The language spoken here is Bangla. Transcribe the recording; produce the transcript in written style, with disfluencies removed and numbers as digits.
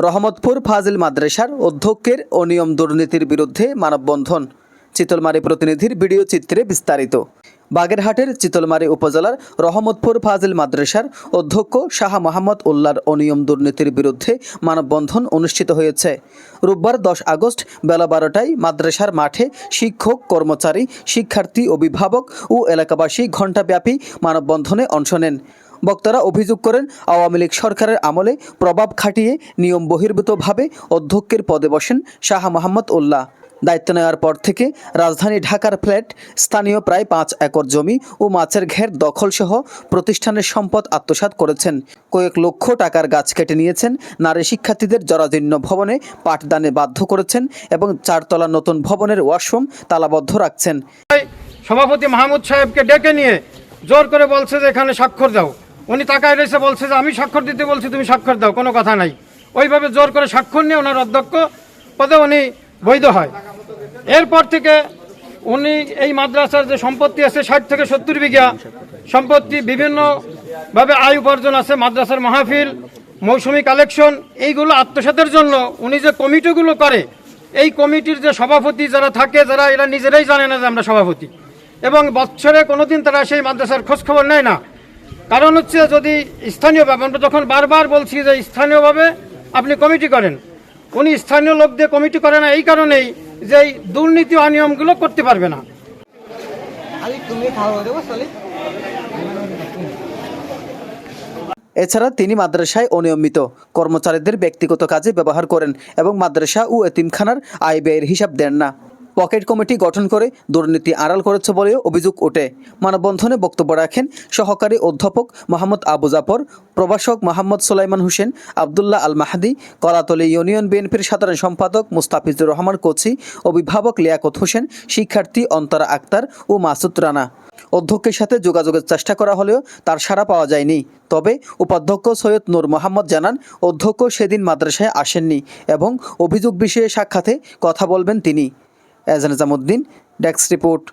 রহমতপুর ফাজিল মাদ্রাসার অধ্যক্ষের অনিয়ম দুর্নীতির বিরুদ্ধে মানববন্ধন। চিতলমারী প্রতিনিধির ভিডিও চিত্রে বিস্তারিত। বাগেরহাটের চিতলমারী উপজেলার রহমতপুর ফাজিল মাদ্রাসার অধ্যক্ষ শাহ মোহাম্মদ উল্লাহর অনিয়ম দুর্নীতির বিরুদ্ধে মানববন্ধন অনুষ্ঠিত হয়েছে। রোববার 10 আগস্ট বেলা 12টায় মাদ্রাসার মাঠে শিক্ষক, কর্মচারী, শিক্ষার্থী, অভিভাবক ও এলাকাবাসী ঘণ্টাব্যাপী মানববন্ধনে অংশ নেন। বক্তারা অভিযোগ করেন, আওয়ামী লীগ সরকারের আমলে প্রভাব খাটিয়ে নিয়ম বহির্ভূতভাবে অধ্যক্ষের পদে বসেন শাহ মোহাম্মদ উল্লাহ। দায়িত্ব নেওয়ার পর থেকে রাজধানী ঢাকার ফ্ল্যাট, স্থানীয় প্রায় 5 একর জমি ও মাছের ঘের দখলসহ প্রতিষ্ঠানের সম্পদ আত্মসাৎ করেছেন। কয়েক লক্ষ টাকার গাছ কেটে নিয়েছেন। নারী শিক্ষার্থীদের জরাজীর্ণ ভবনে পাঠদানে বাধ্য করেছেন এবং 4 তলা নতুন ভবনের ওয়াশরুম তালাবদ্ধ রাখছেন। সভাপতি মাহমুদ সাহেবকে ডেকে নিয়ে জোর করে বলছে যে এখানে স্বাক্ষর দাও। উনি তাকায় রয়েছে, বলছে যে আমি স্বাক্ষর দিতে বলছি, তুমি স্বাক্ষর দাও, কোনো কথা নাই। ওইভাবে জোর করে স্বাক্ষর নিয়ে ওনার অধ্যক্ষ পদে উনি বৈধ হয়। এরপর থেকে উনি এই মাদ্রাসার যে সম্পত্তি আছে 60 থেকে 70 বিঘা সম্পত্তি, বিভিন্নভাবে আয় উপার্জন আছে, মাদ্রাসার মাহফিল, মৌসুমি কালেকশন, এইগুলো আত্মসাতের জন্য উনি যে কমিটিগুলো করে, এই কমিটির যে সভাপতি যারা থাকে, যারা এরা নিজেরাই জানে না যে আমরা সভাপতি, এবং বছরে কোনোদিন তারা সেই মাদ্রাসার খোঁজখবর নেয় না। কারণ হচ্ছে যদি স্থানীয়ভাবে, আমরা যখন বারবার বলছি যে স্থানীয়ভাবে আপনি কমিটি করেন, উনি স্থানীয় লোক দিয়ে কমিটি করে না এই কারণেই যে এই দুর্নীতি অনিয়মগুলো করতে পারবে না। এছাড়া তিনি মাদ্রাসায় অনিয়মিত কর্মচারীদের ব্যক্তিগত কাজে ব্যবহার করেন এবং মাদ্রাসা ও এতিমখানার আয় ব্যয়ের হিসাব দেন না। পকেট কমিটি গঠন করে দুর্নীতি আড়াল করেছে বলেও অভিযোগ ওঠে। মানববন্ধনে বক্তব্য রাখেন সহকারী অধ্যাপক মোহাম্মদ আবু জাফর, প্রভাষক মোহাম্মদ সুলাইমান হোসেন, আবদুল্লাহ আল মাহাদি, কলাতলী ইউনিয়ন বিএনপির সাধারণ সম্পাদক মুস্তাফিজুর রহমান কোচি, অভিভাবক লিয়াকত হোসেন, শিক্ষার্থী অন্তরা আক্তার ও মাসুদ রানা। অধ্যক্ষের সাথে যোগাযোগের চেষ্টা করা হলেও তার সাড়া পাওয়া যায়নি। তবে উপাধ্যক্ষ সৈয়দ নূর মোহাম্মদ জানান, অধ্যক্ষ সেদিন মাদ্রাসায় আসেননি এবং অভিযোগ বিষয়ে সাক্ষাতে কথা বলবেন তিনি। এজান নিজামুদ্দিন, ডেস্ক রিপোর্ট।